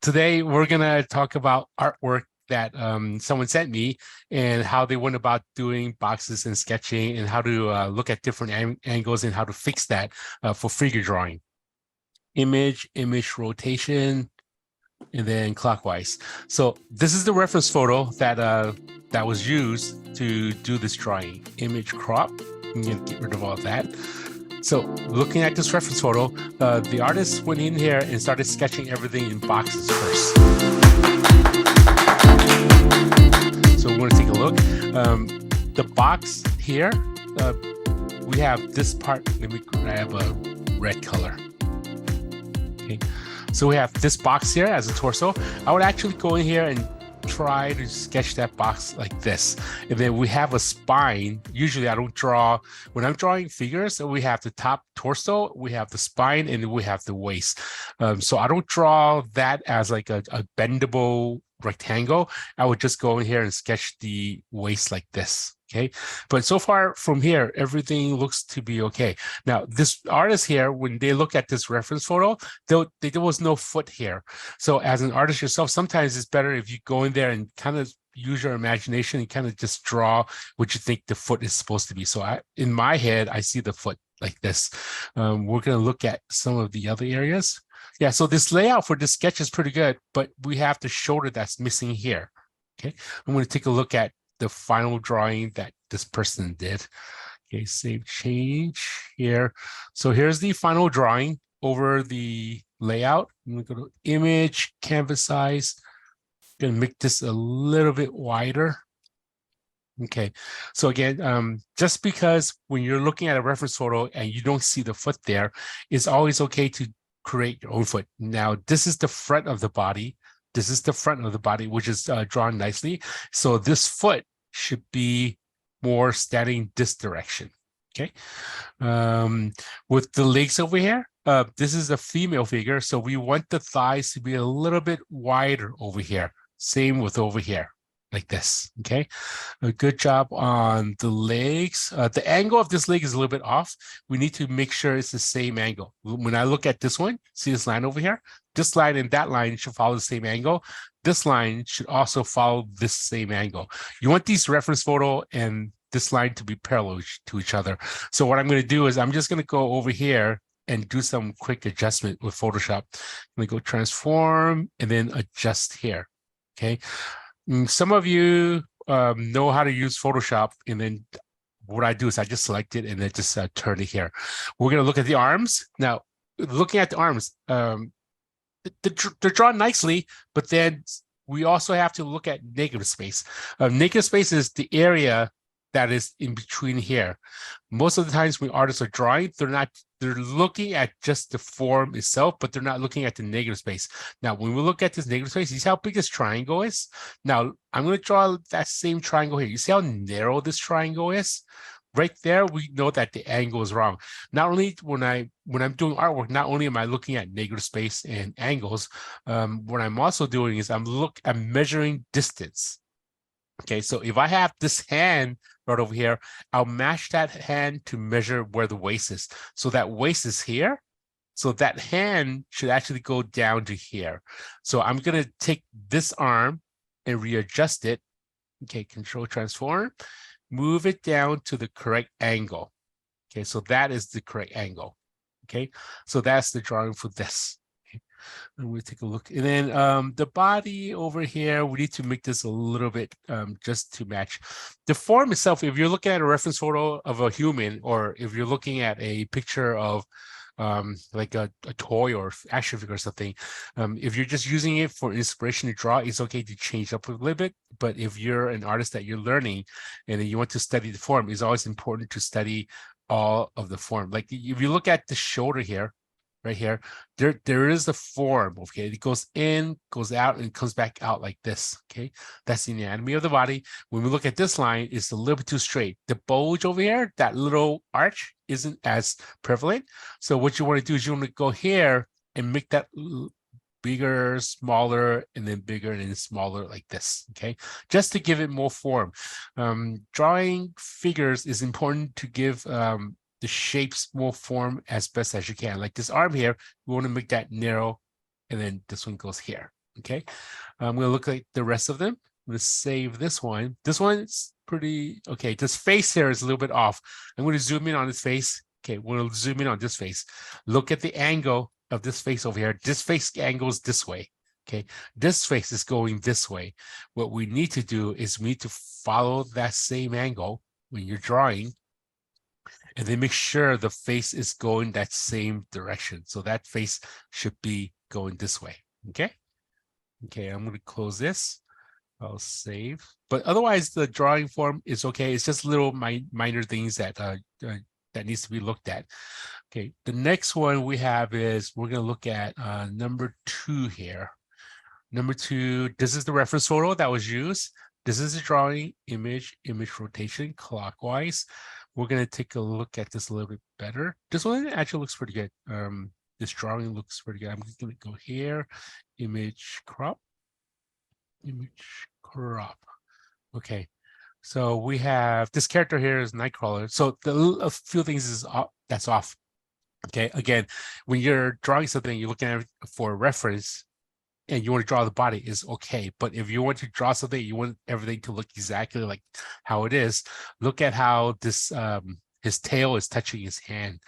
Today we're gonna talk about artwork that someone sent me and how they went about doing boxes and sketching and how to look at different angles and how to fix that for figure drawing. Image rotation, and then clockwise. So this is the reference photo that was used to do this drawing. Image crop. I'm gonna get rid of all that. So looking at this reference photo, the artist went in here and started sketching everything in boxes first. So we're going to take a look. The box here, we have this part. Let me grab a red color. Okay, so we have this box here as a torso. I would actually go in here and try to sketch that box like this, and then we have a spine. Usually I don't draw, when I'm drawing figures, we have the top torso, we have the spine, and we have the waist. So I don't draw that as like a bendable rectangle. I would just go in here and sketch the waist like this. Okay, but so far from here, everything looks to be okay. Now, this artist here, when they look at this reference photo, there was no foot here. So as an artist yourself, sometimes it's better if you go in there and kind of use your imagination and kind of just draw what you think the foot is supposed to be. So in my head, I see the foot like this. We're going to look at some of the other areas. Yeah, so this layout for this sketch is pretty good, but we have the shoulder that's missing here. Okay, I'm going to take a look at the final drawing that this person did. Okay, save change here. So here's the final drawing over the layout. I'm going to go to image, canvas size. I'm going to make this a little bit wider. Okay, so again, just because when you're looking at a reference photo and you don't see the foot there, it's always okay to create your own foot. Now, this is the front of the body. This is the front of the body, which is drawn nicely. So this foot should be more standing this direction. Okay. With the legs over here, this is a female figure. So we want the thighs to be a little bit wider over here. Same with over here, like this. Okay. A good job on the legs. The angle of this leg is a little bit off. We need to make sure it's the same angle. When I look at this one, see this line over here? This line and that line should follow the same angle. This line should also follow this same angle. You want these reference photo and this line to be parallel to each other. So what I'm going to do is I'm just going to go over here and do some quick adjustment with Photoshop. I'm going to go transform and then adjust here. Okay. Some of you know how to use Photoshop, and then what I do is I just select it and then just turn it here. We're going to look at the arms. Now, looking at the arms, they're drawn nicely, but then we also have to look at negative space. Negative space is the area that is in between here. Most of the times when artists are drawing, they're looking at just the form itself, but they're not looking at the negative space. Now, when we look at this negative space, you see how big this triangle is? Now, I'm going to draw that same triangle here. You see how narrow this triangle is? Right there, we know that the angle is wrong. Not only when I'm doing artwork, not only am I looking at negative space and angles, what I'm also doing is I'm measuring distance. Okay, so if I have this hand right over here, I'll match that hand to measure where the waist is. So that waist is here. So that hand should actually go down to here. So I'm going to take this arm and readjust it. Okay, control transform. Move it down to the correct angle. Okay, so that is the correct angle. Okay, so that's the drawing for this. Okay. And we'll take a look. And then the body over here, we need to make this a little bit just to match. The form itself, if you're looking at a reference photo of a human, or if you're looking at a picture of like a toy or action figure or something, if you're just using it for inspiration to draw, it's okay to change up a little bit. But if you're an artist that you're learning and you want to study the form, it's always important to study all of the form. Like if you look at the shoulder here, right here, there is the form. Okay, it goes in, goes out, and comes back out like this. Okay, that's the anatomy of the body. When we look at this line, it's a little bit too straight. The bulge over here, that little arch, isn't as prevalent. So what you want to do is you want to go here and make that bigger, smaller, and then bigger and then smaller like this. Okay, just to give it more form. Drawing figures is important to give the shapes more form as best as you can. Like this arm here, we want to make that narrow, and then this one goes here. Okay, I'm going to look at the rest of them. I'm going to save this one. This one's pretty okay. This face here is a little bit off. I'm going to zoom in on this face. Okay, we'll zoom in on this face. Look at the angle of this face over here. This face angles this way. Okay, this face is going this way. What we need to do is we need to follow that same angle when you're drawing, and then make sure the face is going that same direction. So that face should be going this way. Okay. Okay, I'm going to close this. I'll save. But otherwise, the drawing form is okay. It's just little minor things that that needs to be looked at. Okay, the next one we have is we're going to look at number 2 here. Number 2, this is the reference photo that was used. This is the drawing, image rotation clockwise. We're going to take a look at this a little bit better. This one actually looks pretty good. This drawing looks pretty good. I'm going to go here, image crop. Okay, so we have this character here is Nightcrawler. So a few things is that's off. Okay, again, when you're drawing something, you're looking at it for reference, and you want to draw the body is okay. But if you want to draw something, you want everything to look exactly like how it is. Look at how this his tail is touching his hand.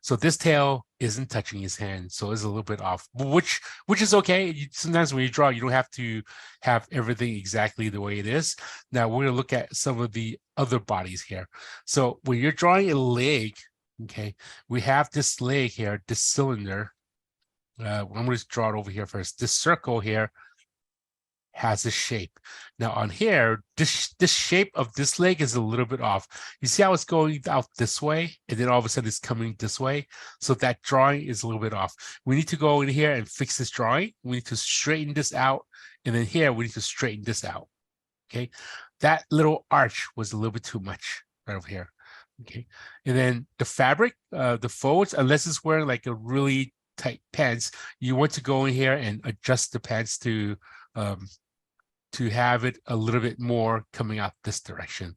So this tail isn't touching his hand, so it's a little bit off, which is okay. Sometimes when you draw, you don't have to have everything exactly the way it is. Now we're gonna look at some of the other bodies here. So when you're drawing a leg, okay, we have this leg here, this cylinder. I'm going to draw it over here first. This circle here has a shape. Now on here, this shape of this leg is a little bit off. You see how it's going out this way, and then all of a sudden it's coming this way. So that drawing is a little bit off. We need to go in here and fix this drawing. We need to straighten this out, and then here we need to straighten this out. Okay, that little arch was a little bit too much right over here. Okay, and then the fabric, the folds, unless it's wearing like a really tight pants, you want to go in here and adjust the pants to have it a little bit more coming out this direction.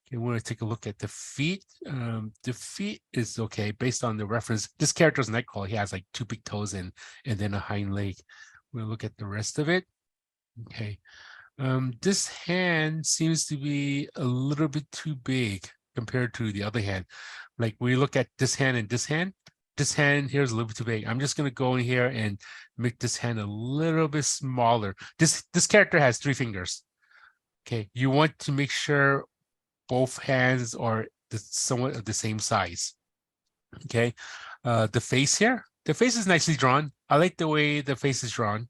Okay, we're going to take a look at the feet. The feet is okay based on the reference. This character's Nightcrawler, he has like 2 big toes and then a hind leg. We'll look at the rest of it. Okay, this hand seems to be a little bit too big compared to the other hand. Like we look at this hand and this hand here is a little bit too big. I'm just going to go in here and make this hand a little bit smaller. This character has 3 fingers. Okay, you want to make sure both hands are somewhat of the same size. Okay, the face here, the face is nicely drawn. I like the way the face is drawn.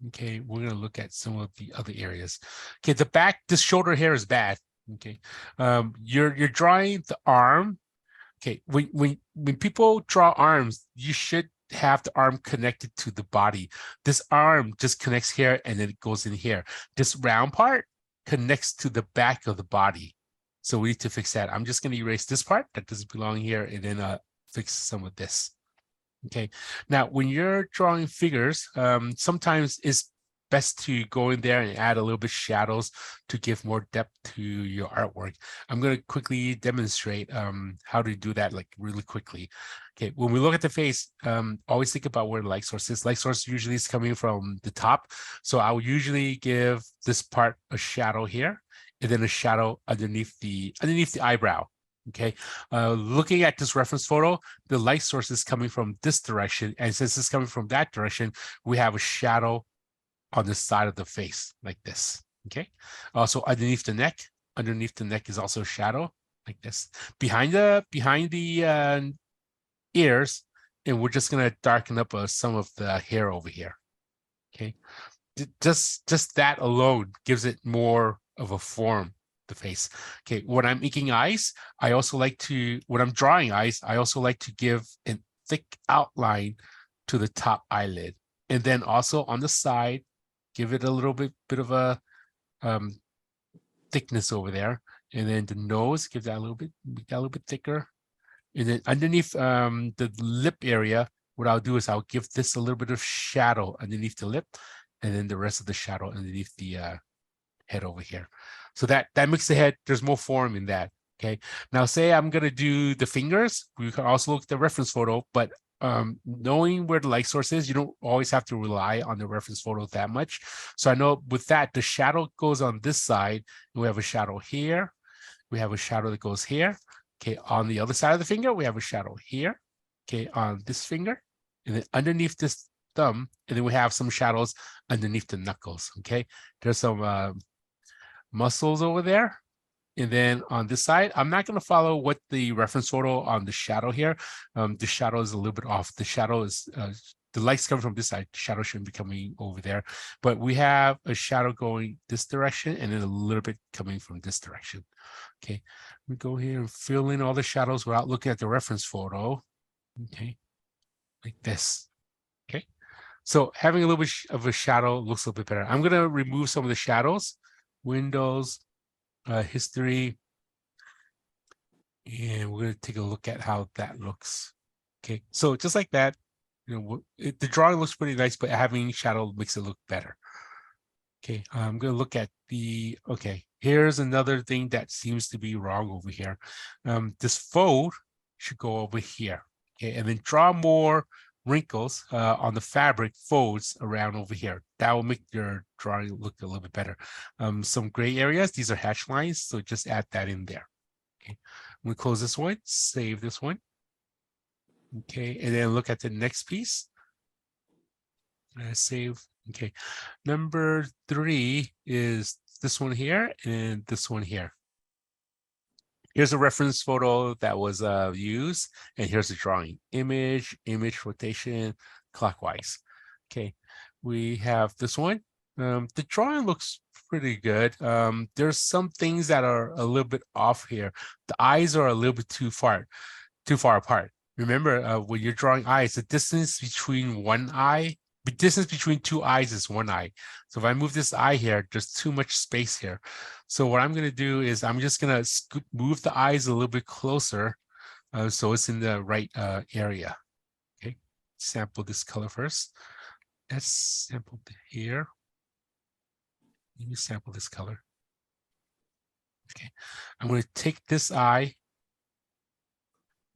Okay, we're going to look at some of the other areas. Okay, the back, this shoulder here is bad. Okay, you're drawing the arm. Okay, when people draw arms, you should have the arm connected to the body. This arm just connects here and then it goes in here. This round part connects to the back of the body. So we need to fix that. I'm just going to erase this part that doesn't belong here and then fix some of this. Okay, now when you're drawing figures, sometimes it's best to go in there and add a little bit shadows to give more depth to your artwork. I'm going to quickly demonstrate how to do that like really quickly. Okay, when we look at the face, always think about where the light source is. Light source usually is coming from the top. So I will usually give this part a shadow here and then a shadow underneath the eyebrow. Okay, looking at this reference photo, the light source is coming from this direction. And since it's coming from that direction, we have a shadow on the side of the face like this. Okay, also underneath the neck is also a shadow like this behind the ears, and we're just going to darken up some of the hair over here. Okay, just that alone gives it more of a form, the face. Okay, when I'm inking eyes, I also like to, when I'm drawing eyes, I also like to give a thick outline to the top eyelid, and then also on the side give it a little bit of a thickness over there, and then the nose, give that a little bit thicker, and then underneath the lip area, what I'll do is I'll give this a little bit of shadow underneath the lip, and then the rest of the shadow underneath the head over here. So that makes the head, there's more form in that. Okay, now say I'm gonna do the fingers. We can also look at the reference photo, but knowing where the light source is, you don't always have to rely on the reference photo that much. So I know with that, the shadow goes on this side, and we have a shadow here. We have a shadow that goes here. Okay, on the other side of the finger, we have a shadow here. Okay, on this finger, and then underneath this thumb, and then we have some shadows underneath the knuckles. Okay, there's some muscles over there. And then on this side, I'm not going to follow what the reference photo on the shadow here. The shadow is a little bit off. The shadow is, the light's coming from this side. The shadow shouldn't be coming over there. But we have a shadow going this direction and then a little bit coming from this direction. Okay, we go here and fill in all the shadows without looking at the reference photo. Okay, like this. Okay, so having a little bit of a shadow looks a little bit better. I'm going to remove some of the shadows, windows, history, and we're going to take a look at how that looks. Okay, so just like that, you know, the drawing looks pretty nice, but having shadow makes it look better. Okay, I'm going to look at the, okay, here's another thing that seems to be wrong over here. This fold should go over here. Okay, and then draw more wrinkles on the fabric folds around over here. That will make your drawing look a little bit better. Some gray areas, these are hatch lines, so just add that in there. Okay, I'm gonna close this one, save this one. Okay, and then look at the next piece. Save. Okay, number 3 is this one here and this one here. Here's a reference photo that was used, and here's the drawing. Image rotation, clockwise. Okay, we have this one. The drawing looks pretty good. There's some things that are a little bit off here. The eyes are a little bit too far apart. Remember, when you're drawing eyes, the distance between the distance between 2 eyes is 1 eye. So if I move this eye here, there's too much space here. So what I'm going to do is I'm just going to move the eyes a little bit closer so it's in the right area. Okay, sample this color first. Let's sample here. Let me sample this color. Okay, I'm going to take this eye,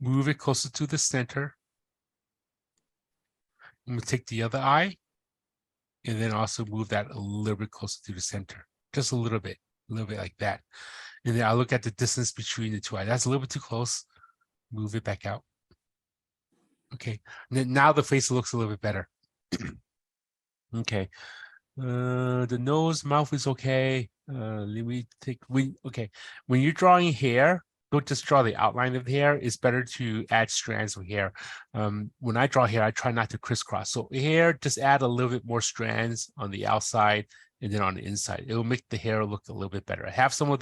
move it closer to the center. I'm going to take the other eye and then also move that a little bit closer to the center, just a little bit like that. And then I'll look at the distance between the 2 eyes. That's a little bit too close. Move it back out. Okay, and then now the face looks a little bit better. Okay, the nose, mouth is okay. Let me take, okay, when you're drawing hair, don't just draw the outline of the hair. It's better to add strands of hair. When I draw hair, I try not to crisscross. So hair, just add a little bit more strands on the outside and then on the inside. It will make the hair look a little bit better. I have some of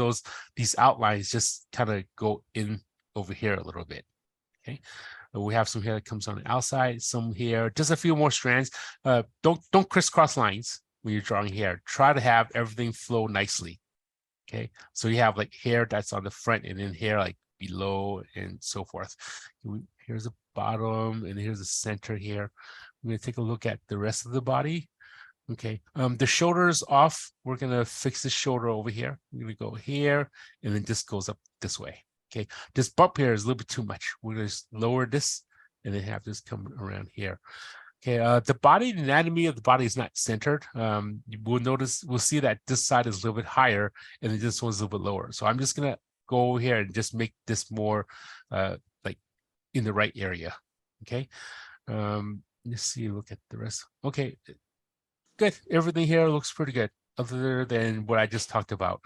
these outlines just kind of go in over here a little bit. Okay, we have some hair that comes on the outside, some hair, just a few more strands. Don't crisscross lines when you're drawing hair. Try to have everything flow nicely. Okay, so you have like hair that's on the front and then hair like below and so forth. Here's the bottom and here's the center here. We're going to take a look at the rest of the body. Okay, the shoulder is off. We're going to fix the shoulder over here. We're going to go here and then this goes up this way. Okay, this bump here is a little bit too much. We're going to lower this and then have this come around here. Okay, the body, the anatomy of the body is not centered. We'll see that this side is a little bit higher and then this one's a little bit lower. So I'm just gonna go over here and just make this more like in the right area. Okay, let's see, look at the rest. Okay, good. Everything here looks pretty good other than what I just talked about.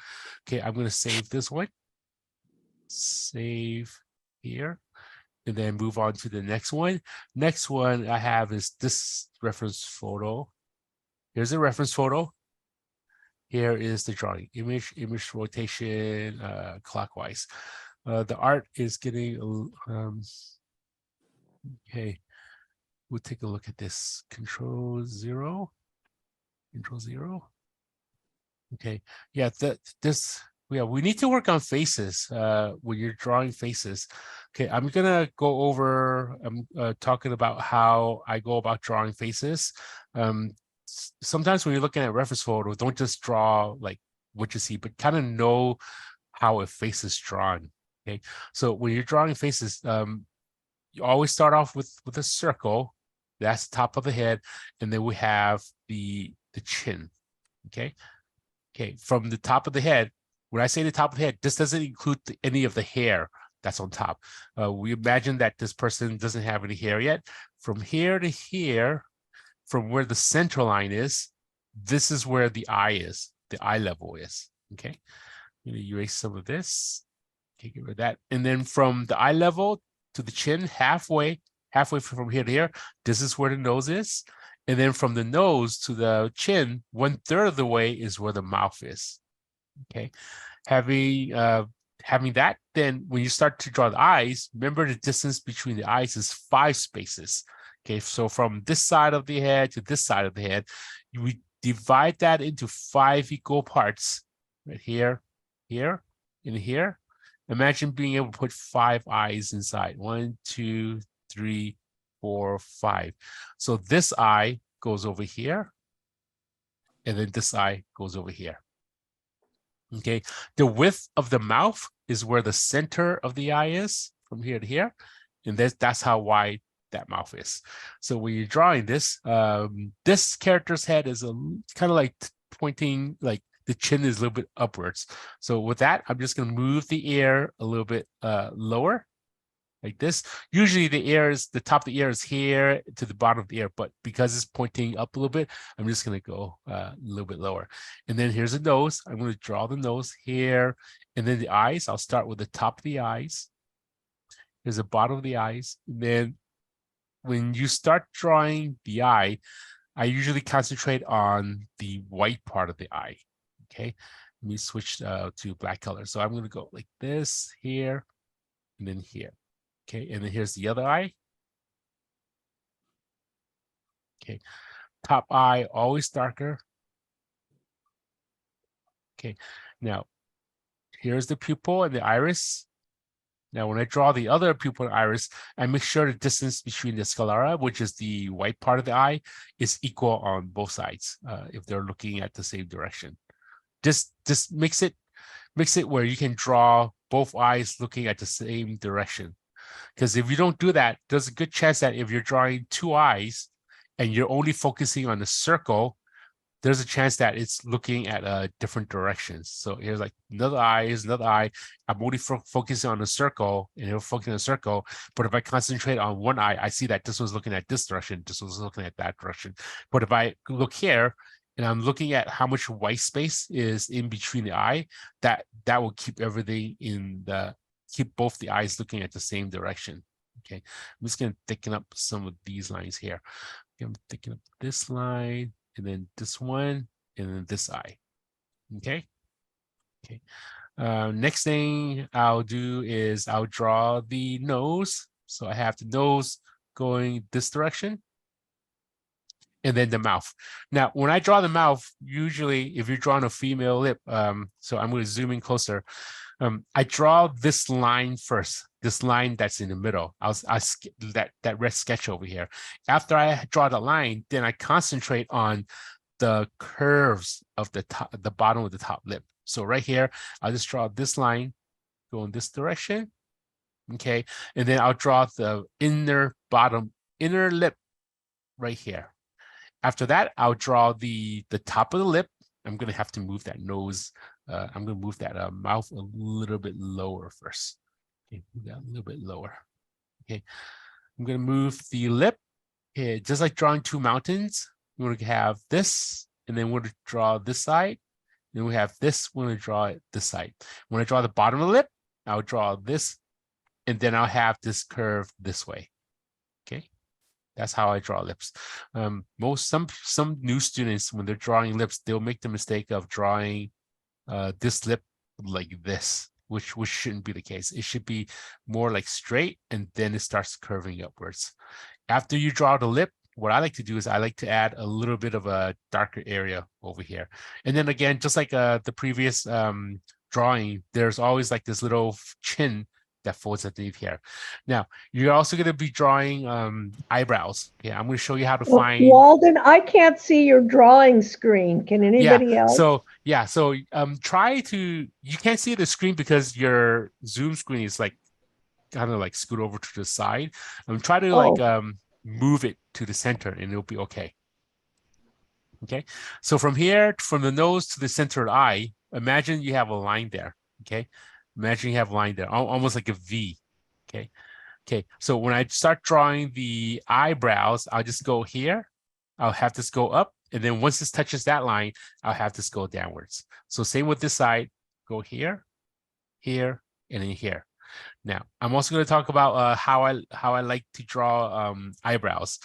Okay, I'm gonna save this one. Save here. And then move on to the next one. Next one I have is this reference photo. Here's a reference photo. Here is the drawing. Image rotation clockwise. The art is getting okay. We'll take a look at this. Control 0. Okay. Yeah, we need to work on faces when you're drawing faces. Okay, I'm gonna go over, talking about how I go about drawing faces. Sometimes when you're looking at reference photo, don't just draw like what you see, but kind of know how a face is drawn. Okay, so when you're drawing faces, you always start off with a circle. That's the top of the head, and then we have the chin. Okay. Okay. From the top of the head, when I say the top of the head, this doesn't include any of the hair that's on top. We imagine that this person doesn't have any hair yet. From here to here, from where the center line is, this is where the eye is, the eye level is. Okay. I'm going to erase some of this. Okay, get rid of that. And then from the eye level to the chin, halfway from here to here, this is where the nose is. And then from the nose to the chin, 1/3 of the way is where the mouth is. Okay. Having that, then when you start to draw the eyes, remember the distance between the eyes is 5 spaces. Okay, so from this side of the head to this side of the head, we divide that into 5 equal parts. Right here, here, and here. Imagine being able to put 5 eyes inside. 1, 2, 3, 4, 5. So this eye goes over here, and then this eye goes over here. Okay, the width of the mouth is where the center of the eye is, from here to here, and that's how wide that mouth is. So when you're drawing this, this character's head is kind of like pointing, like the chin is a little bit upwards. So with that, I'm just going to move the ear a little bit lower, like this. Usually the top of the ear is here to the bottom of the ear, but because it's pointing up a little bit, I'm just going to go a little bit lower. And then here's the nose. I'm going to draw the nose here, and then the eyes. I'll start with the top of the eyes. Here's the bottom of the eyes. And then when you start drawing the eye, I usually concentrate on the white part of the eye. Okay, let me switch to black color. So I'm going to go like this here, and then here. Okay, and then here's the other eye. Okay, top eye always darker. Okay, now here's the pupil and the iris. Now, when I draw the other pupil and iris, I make sure the distance between the sclera, which is the white part of the eye, is equal on both sides if they're looking at the same direction. Just makes it where you can draw both eyes looking at the same direction. Because if you don't do that, there's a good chance that if you're drawing 2 eyes and you're only focusing on the circle, there's a chance that it's looking at different directions. So here's like another eye, here's another eye. I'm only focusing on the circle, and it'll focus on the circle. But if I concentrate on one eye, I see that this was looking at this direction, this was looking at that direction. But if I look here, and I'm looking at how much white space is in between the eye, that will keep everything keep both the eyes looking at the same direction. Okay, I'm just going to thicken up some of these lines here. Okay, I'm thicken up this line, and then this one, and then this eye. Okay. Okay. Next thing I'll do is I'll draw the nose. So I have the nose going this direction, and then the mouth. Now, when I draw the mouth, usually if you're drawing a female lip, so I'm going to zoom in closer. I draw this line first, this line that's in the middle. That red sketch over here. After I draw the line, then I concentrate on the curves of the bottom of the top lip. So right here, I'll just draw this line, go in this direction. Okay, and then I'll draw the inner lip right here. After that, I'll draw the top of the lip. I'm going to have to move that nose. I'm going to move that mouth a little bit lower first. Okay, move that a little bit lower. Okay, I'm going to move the lip. Okay, just like drawing 2 mountains, we're going to have this, and then we're going to draw this side. Then we have this, we're going to draw it this side. When I draw the bottom of the lip, I'll draw this, and then I'll have this curve this way. Okay. That's how I draw lips. Some new students, when they're drawing lips, they'll make the mistake of drawing this lip like this, which shouldn't be the case. It should be more like straight, and then it starts curving upwards. After you draw the lip, what I like to do is I like to add a little bit of a darker area over here. And then again, just like the previous drawing, there's always like this little chin that folds underneath here. Now, you're also going to be drawing eyebrows. Yeah, I'm going to show you how to find. Walden, I can't see your drawing screen. Can anybody else? So try to. You can't see the screen because your Zoom screen is like kind of like scoot over to the side. I'm trying to move it to the center and it'll be okay. Okay, so from here, from the nose to the center of the eye, imagine you have a line there. Okay, imagine you have a line there, almost like a V. Okay, okay. So when I start drawing the eyebrows, I'll just go here. I'll have this go up, and then once this touches that line, I'll have this go downwards. So same with this side. Go here, here, and then here. Now, I'm also going to talk about how I like to draw eyebrows.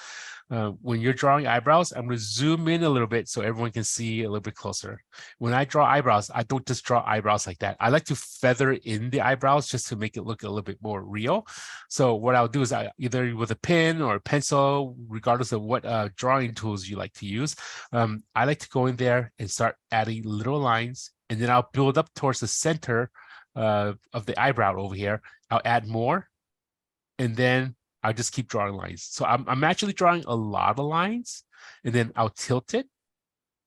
When you're drawing eyebrows, I'm going to zoom in a little bit so everyone can see a little bit closer. When I draw eyebrows, I don't just draw eyebrows like that. I like to feather in the eyebrows just to make it look a little bit more real. So what I'll do is either with a pen or a pencil, regardless of what drawing tools you like to use, I like to go in there and start adding little lines, and then I'll build up towards the center of the eyebrow over here. I'll add more, and then I'll just keep drawing lines. So I'm actually drawing a lot of lines, and then I'll tilt it.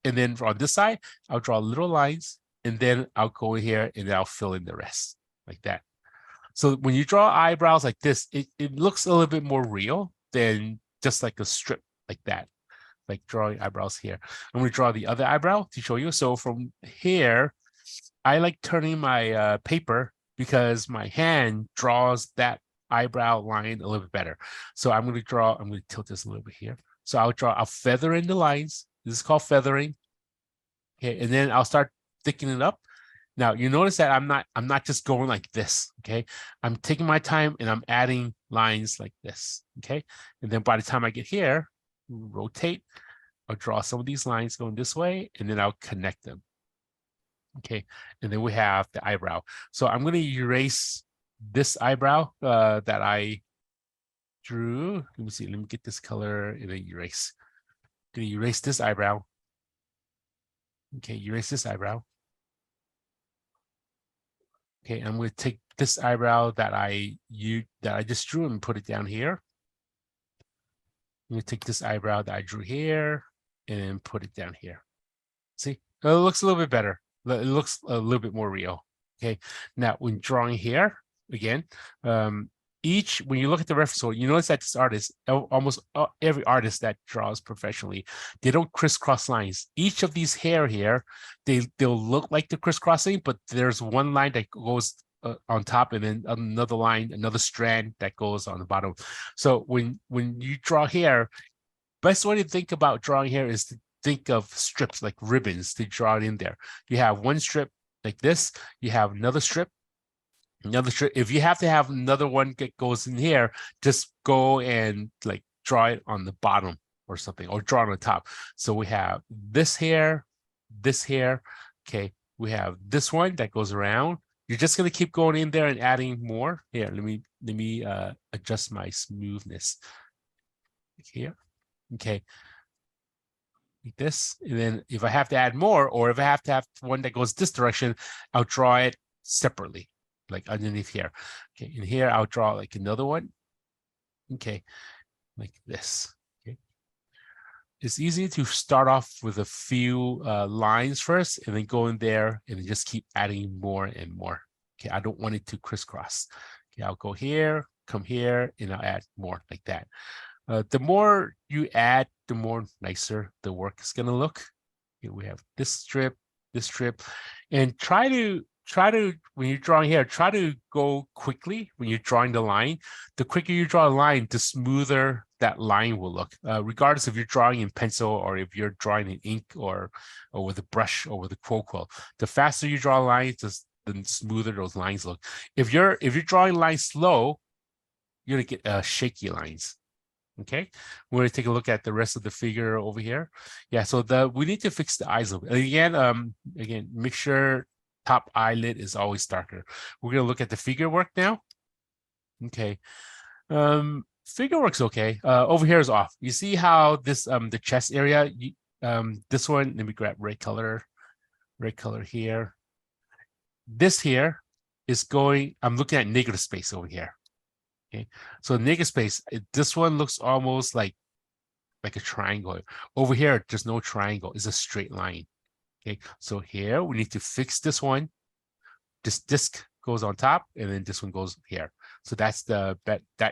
And then on this side, I'll draw little lines, and then I'll go in here and then I'll fill in the rest like that. So when you draw eyebrows like this, it looks a little bit more real than just like a strip like that, like drawing eyebrows here. I'm going to draw the other eyebrow to show you. So from here, I like turning my paper because my hand draws that eyebrow line a little bit better. So I'm going to tilt this a little bit here. So I'll feather in the lines. This is called feathering. Okay, and then I'll start thickening it up. Now you notice that I'm not just going like this. Okay, I'm taking my time and I'm adding lines like this. Okay, and then by the time I get here, rotate, I'll draw some of these lines going this way, and then I'll connect them. Okay, and then we have the eyebrow. So I'm going to erase this eyebrow that I drew. Let me see. Let me get this color and then erase. I'm going to erase this eyebrow. Okay, erase this eyebrow. Okay, I'm going to take this eyebrow that I just drew and put it down here. I'm going to take this eyebrow that I drew here and put it down here. See, it looks a little bit better. It looks a little bit more real. Okay, now when drawing here again, when you look at the reference photo, you notice that this artist, almost every artist that draws professionally, they don't crisscross lines. Each of these hair here, they'll look like they're crisscrossing, but there's one line that goes on top, and then another line, another strand that goes on the bottom. So when you draw hair, best way to think about drawing hair is to think of strips like ribbons to draw it in there. You have one strip like this, you have another strip, another strip. If you have to have another one that goes in here, just go and like draw it on the bottom or something, or draw on the top. So we have this hair, okay, we have this one that goes around. You're just going to keep going in there and adding more. Here, let me adjust my smoothness here. Okay, like this. And then if I have to add more, or if I have to have one that goes this direction, I'll draw it separately, like underneath here. Okay, and here I'll draw like another one. Okay, like this. Okay, it's easy to start off with a few lines first, and then go in there and just keep adding more and more. Okay, I don't want it to crisscross. Okay, I'll go here, come here, and I'll add more like that. The more you add, the more nicer the work is going to look. Okay, we have this strip, and try to when you're drawing here, try to go quickly when you're drawing the line. The quicker you draw a line, the smoother that line will look, regardless if you're drawing in pencil or if you're drawing in ink or with a brush or with a quill. The faster you draw lines, the smoother those lines look. If you're drawing lines slow, you're gonna get shaky lines. Okay, we're going to take a look at the rest of the figure over here. Yeah, so we need to fix the eyes a little bit. Again, make sure top eyelid is always darker. We're going to look at the figure work now. Okay, figure work's okay. Over here is off. You see how this the chest area, this one, let me grab red color here. This here is going, I'm looking at negative space over here. Okay, so negative space, this one looks almost like a triangle. Over here, there's no triangle, it's a straight line. Okay, so here we need to fix this one. This disc goes on top, and then this one goes here. So that's that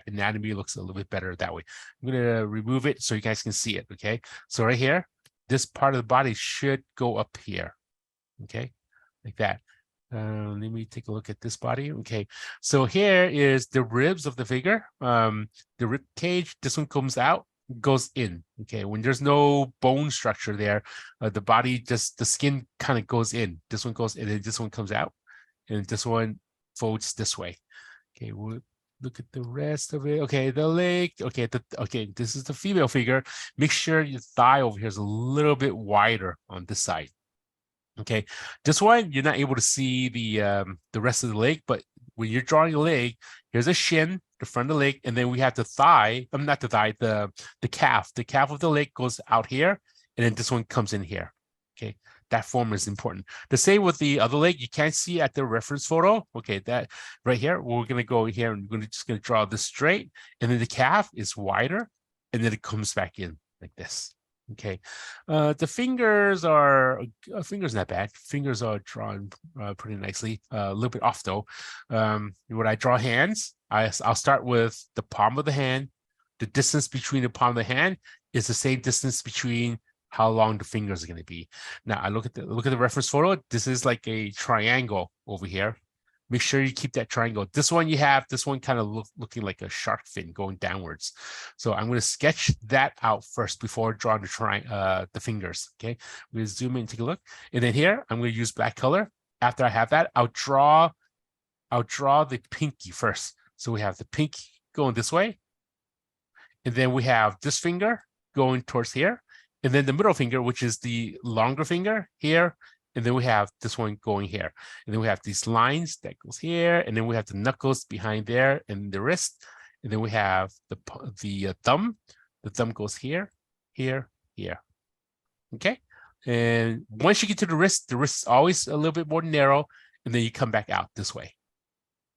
anatomy looks a little bit better that way. I'm gonna remove it so you guys can see it. Okay, so right here, this part of the body should go up here. Okay, like that. Let me take a look at this body. Okay, so here is the ribs of the figure. The rib cage, this one comes out, goes in. Okay, when there's no bone structure there, the body just, the skin kind of goes in. This one goes in, and this one comes out, and this one folds this way. Okay, we'll look at the rest of it. Okay, the leg. Okay, okay, this is the female figure. Make sure your thigh over here is a little bit wider on this side. Okay, this one you're not able to see the rest of the leg, but when you're drawing a leg, here's a shin, the front of the leg, and then we have the thigh. Not the thigh, the calf. The calf of the leg goes out here, and then this one comes in here. Okay, that form is important. The same with the other leg. You can't see at the reference photo. Okay, that right here. We're gonna go here and we're just gonna draw this straight, and then the calf is wider, and then it comes back in like this. Okay, the fingers are not bad. Fingers are drawn pretty nicely. A little bit off though. When I draw hands, I'll start with the palm of the hand. The distance between the palm of the hand is the same distance between how long the fingers are going to be. Now I look at the reference photo. This is like a triangle over here. Make sure you keep that triangle. This one you have, this one kind of looking like a shark fin going downwards. So I'm going to sketch that out first before drawing the fingers. Okay, we'll zoom in and take a look. And then here, I'm going to use black color. After I have that, I'll draw the pinky first. So we have the pinky going this way. And then we have this finger going towards here. And then the middle finger, which is the longer finger here. And then we have this one going here. And then we have these lines that goes here. And then we have the knuckles behind there and the wrist. And then we have the thumb. The thumb goes here, here, here. Okay. And once you get to the wrist is always a little bit more narrow. And then you come back out this way.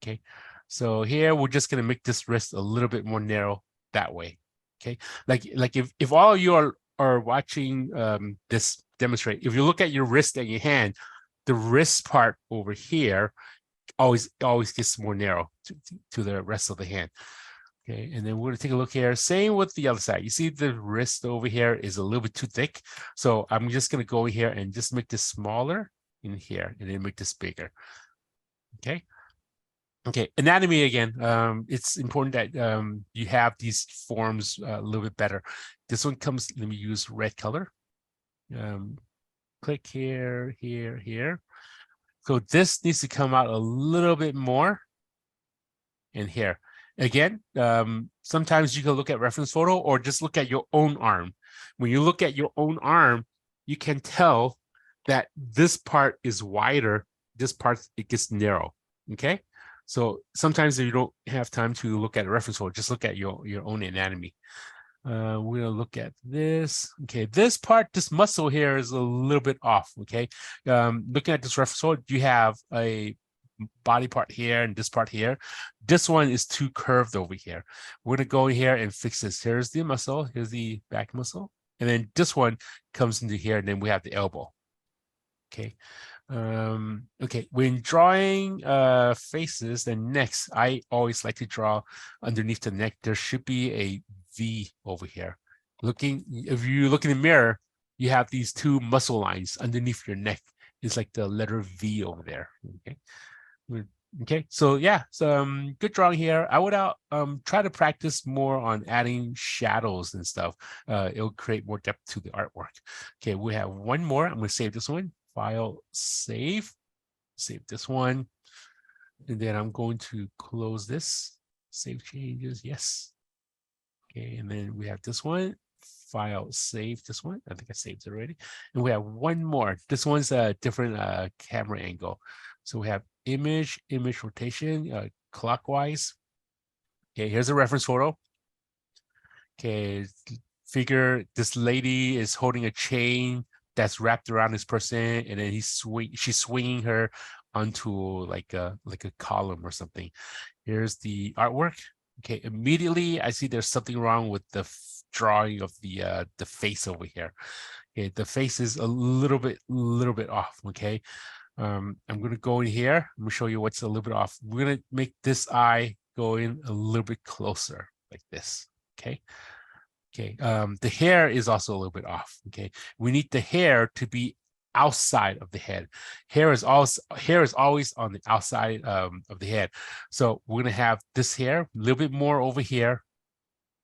Okay. So here we're just going to make this wrist a little bit more narrow that way. Okay. Like if all of you are watching this demonstrate, if you look at your wrist and your hand, the wrist part over here always gets more narrow to the rest of the hand. Okay, and then we're going to take a look here. Same with the other side. You see the wrist over here is a little bit too thick. So I'm just going to go here and just make this smaller in here and then make this bigger. Okay. Okay, anatomy again. It's important that you have these forms a little bit better. This one comes, let me use red color. Click here, here, here. So this needs to come out a little bit more in here. Again, sometimes you can look at reference photo or just look at your own arm. When you look at your own arm, you can tell that this part is wider, this part, it gets narrow, okay? So sometimes if you don't have time to look at a reference photo, just look at your own anatomy. We're gonna look at this. Okay, this part, this muscle here is a little bit off. Okay, looking at this reference photo, you have a body part here and this part here. This one is too curved over here. We're gonna go here and fix this. Here's the muscle. Here's the back muscle, and then this one comes into here, and then we have the elbow. Okay. Okay, when drawing faces and necks, I always like to draw underneath the neck. There should be a V over here. If you look in the mirror, you have these two muscle lines underneath your neck. It's like the letter V over there. Okay. Okay, so yeah, so good drawing here. I would try to practice more on adding shadows and stuff. It'll create more depth to the artwork. Okay, we have one more. I'm going to save this one. File, save this one, and then I'm going to close this. Save changes, yes. Okay, and then we have this one. File, save this one. I think I saved it already. And we have one more. This one's a different camera angle. So we have image rotation, clockwise. Okay, here's a reference photo. Okay, figure this lady is holding a chain that's wrapped around this person, and then she's swinging her onto like a column or something. Here's the artwork. Okay, immediately I see there's something wrong with the drawing of the face over here. Okay, the face is a little bit off. Okay, I'm gonna go in here. I'm gonna show you what's a little bit off. We're gonna make this eye go in a little bit closer like this. Okay. Okay. The hair is also a little bit off. Okay. We need the hair to be outside of the head. Hair is always on the outside of the head. So we're gonna have this hair a little bit more over here,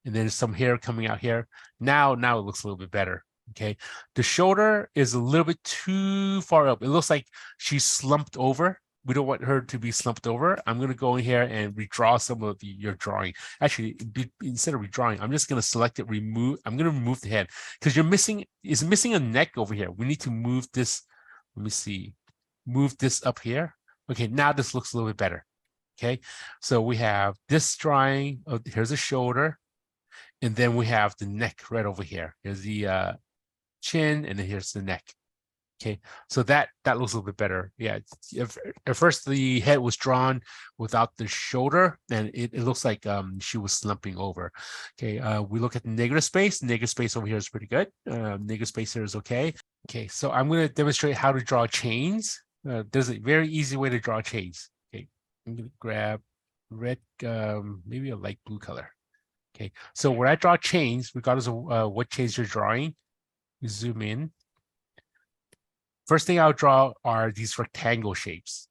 and then some hair coming out here. Now it looks a little bit better. Okay. The shoulder is a little bit too far up. It looks like she's slumped over. We don't want her to be slumped over. I'm going to go in here and redraw some of your drawing. Actually, instead of redrawing, I'm just going to select it, remove. I'm going to remove the head because it's missing a neck over here. We need to move this. Let me see. Move this up here. Okay, now this looks a little bit better. Okay, so we have this drawing. Oh, here's the shoulder. And then we have the neck right over here. Here's the chin, and then here's the neck. Okay, so that looks a little bit better. Yeah, at first the head was drawn without the shoulder, and it looks like she was slumping over. Okay, we look at the negative space. Negative space over here is pretty good. Negative space here is okay. Okay, so I'm going to demonstrate how to draw chains. There's a very easy way to draw chains. Okay, I'm going to grab red, maybe a light blue color. Okay, so when I draw chains, regardless of what chains you're drawing, you zoom in. First thing I'll draw are these rectangle shapes,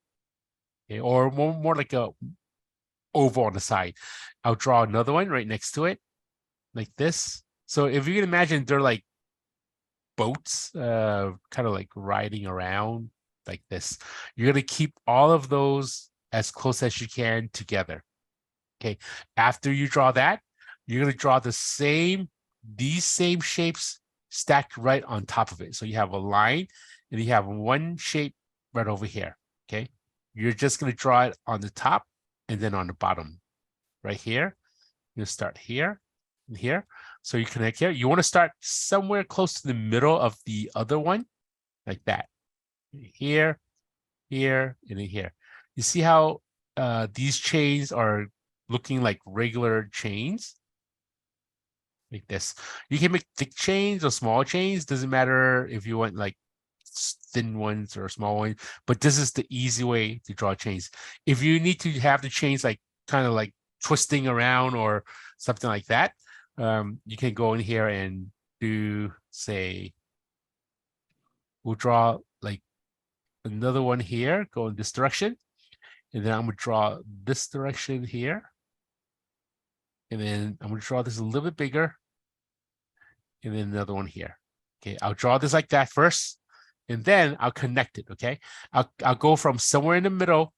okay, or more like a oval on the side. I'll draw another one right next to it, like this. So if you can imagine, they're like boats, kind of like riding around like this. You're gonna keep all of those as close as you can together. Okay, after you draw that, you're going to draw these same shapes stacked right on top of it. So you have a line and you have one shape right over here. Okay. You're just going to draw it on the top and then on the bottom right here. You start here and here. So you connect here. You want to start somewhere close to the middle of the other one, like that. Here, here, and then here. You see how these chains are looking like regular chains? Like this. You can make thick chains or small chains. Doesn't matter if you want like thin ones or small ones, but this is the easy way to draw chains. If you need to have the chains like kind of like twisting around or something like that, you can go in here and do, say, we'll draw like another one here, go in this direction, and then I'm gonna draw this direction here. And then I'm going to draw this a little bit bigger. And then another one here. Okay, I'll draw this like that first. And then I'll connect it, okay? I'll go from somewhere in the middle,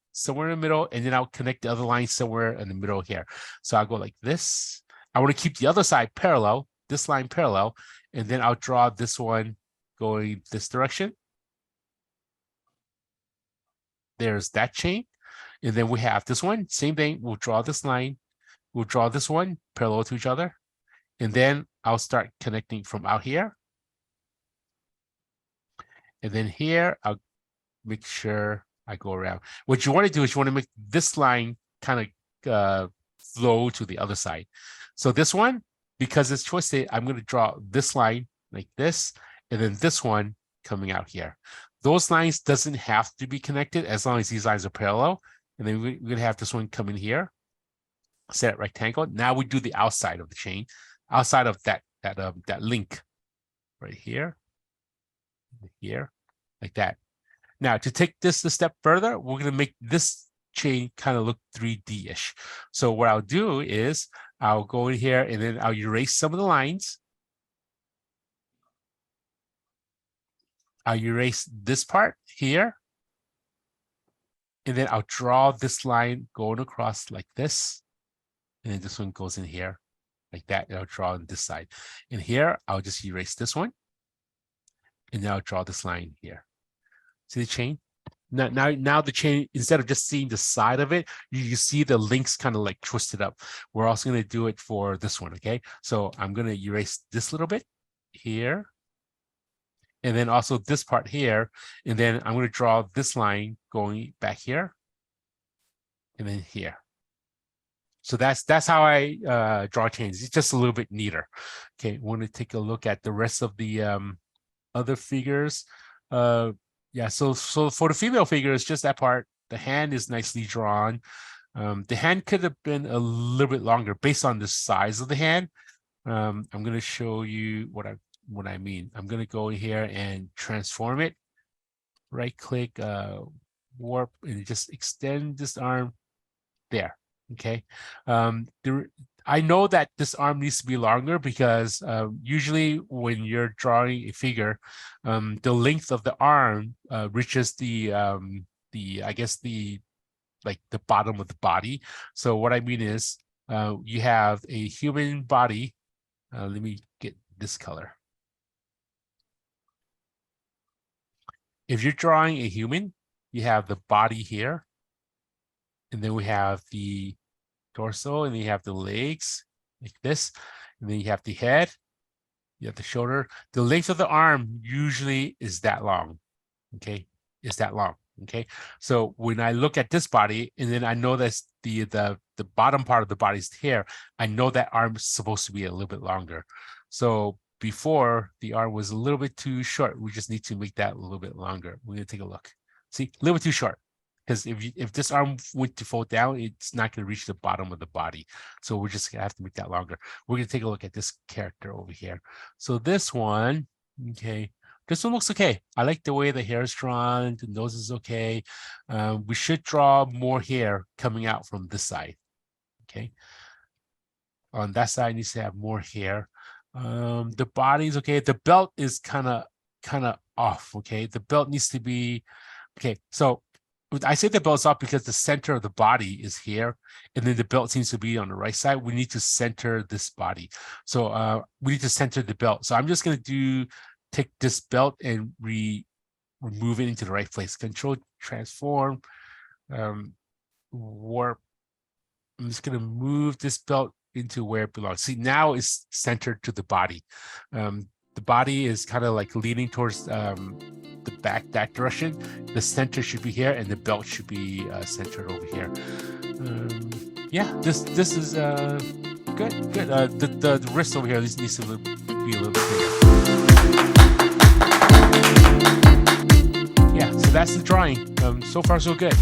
and then I'll connect the other line somewhere in the middle here. So I'll go like this. I want to keep the other side parallel, this line parallel, and then I'll draw this one going this direction. There's that chain. And then we have this one, same thing. We'll draw this line. We'll draw this one parallel to each other. And then I'll start connecting from out here. And then here, I'll make sure I go around. What you want to do is you want to make this line kind of flow to the other side. So this one, because it's twisted, I'm going to draw this line like this, and then this one coming out here. Those lines doesn't have to be connected as long as these lines are parallel. And then we're going to have this one come in here. Set rectangle. Now we do the outside of the chain, outside of that link right here, like that. Now to take this a step further, we're going to make this chain kind of look 3D-ish. So what I'll do is I'll go in here and then I'll erase some of the lines. I'll erase this part here. And then I'll draw this line going across like this. And then this one goes in here like that. And I'll draw on this side. And here, I'll just erase this one. And then I'll draw this line here. See the chain? Now the chain, instead of just seeing the side of it, you see the links kind of like twisted up. We're also going to do it for this one, okay? So I'm going to erase this little bit here. And then also this part here. And then I'm going to draw this line going back here. And then here. So that's how I draw chains. It's just a little bit neater. Okay, want to take a look at the rest of the other figures. Yeah, so for the female figure, it's just that part. The hand is nicely drawn. The hand could have been a little bit longer based on the size of the hand. I'm going to show you what I mean. I'm going to go here and transform it. Right click, warp, and just extend this arm there. Okay. I know that this arm needs to be longer because usually when you're drawing a figure, the length of the arm reaches the I guess the bottom of the body. So what I mean is you have a human body. Let me get this color. If you're drawing a human, you have the body here, and then we have the torso, and then you have the legs like this, and then you have the head, you have the shoulder. The length of the arm usually is that long. Okay, is that long. Okay, so when I look at this body, and then I know that's the bottom part of the body's here, I know that arm is supposed to be a little bit longer. So before, the arm was a little bit too short. We just need to make that a little bit longer. We're gonna take a look. See, a little bit too short. Because if this arm went to fold down, it's not going to reach the bottom of the body. So we're just going to have to make that longer. We're going to take a look at this character over here. So this one, okay, this one looks okay. I like the way the hair is drawn. The nose is okay. We should draw more hair coming out from this side. Okay. On that side, needs to have more hair. The body is okay. The belt is kind of off. Okay. The belt needs to be okay. So I say the belt's off because the center of the body is here, and then the belt seems to be on the right side. We need to center this body. So we need to center the belt. So I'm just going to take this belt and remove it into the right place. Control, transform, warp. I'm just going to move this belt into where it belongs. See, now it's centered to the body. The body is kind of like leaning towards the back that direction. The center should be here, and the belt should be centered over here. Yeah, this is good. The wrist over here needs to be a little bit bigger. Yeah, so that's the drawing. So far so good.